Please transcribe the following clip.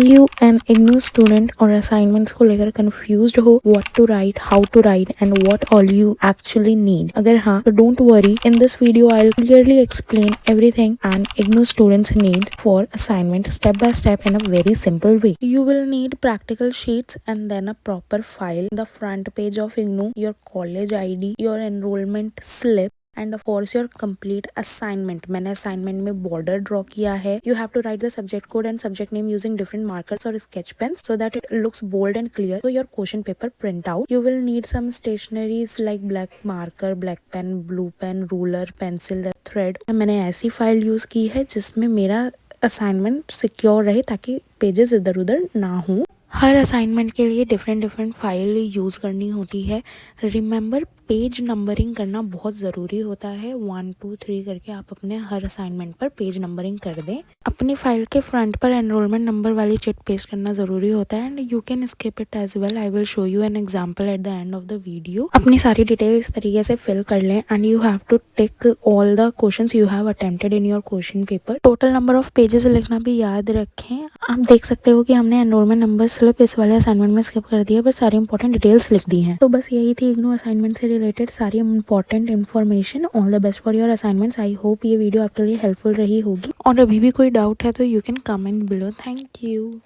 you an Ignou student और assignments को लेकर confused हो what to write, how to write and what all you actually need? अगर हाँ तो don't worry, in this video I'll clearly explain everything an Ignou students needs for assignment step by step in a very simple way. You will need practical sheets and then a proper file, the front page of Ignou, your college ID, your enrollment slip and of course your complete assignment. मैंने assignment में border draw किया है. You have to write the subject code and subject name using different markers or sketch pens so that it looks bold and clear. So your question paper print out. You will need some stationeries like black marker, black pen, blue pen, ruler, pencil, thread. मैंने ऐसी file use की है जिसमें मेरा assignment secure रहे ताकि pages इधर उधर ना हो. हर असाइनमेंट के लिए डिफरेंट फाइल यूज़ करनी होती है. रिमेंबर पेज नंबरिंग करना बहुत ज़रूरी होता है. 1 2 3 करके आप अपने हर असाइनमेंट पर पेज नंबरिंग कर दें. अपनी फाइल के फ्रंट पर एनरोलमेंट नंबर वाली चिट पेस्ट करना ज़रूरी होता है and you can skip it as well. I will show you an example at the end of the video. अपनी सारी डिटेल इस तरीके से फिल कर लें and you have to tick all the questions you have attempted in your question paper. Total number of pages लिखना भी याद रखें. आप देख सकते हो कि हमने एनरोलमेंट नंबर स्लिप इस वाले असाइनमेंट में स्किप कर दिया, पर सारी इंपॉर्टेंट डिटेल्स लिख दी हैं. तो बस यही थी इग्नू असाइनमेंट से रिलेटेड सारी important information. All the best for your assignments. I hope ये वीडियो आपके लिए हेल्पफुल रही होगी और अभी भी कोई डाउट है तो you can comment below. Thank you.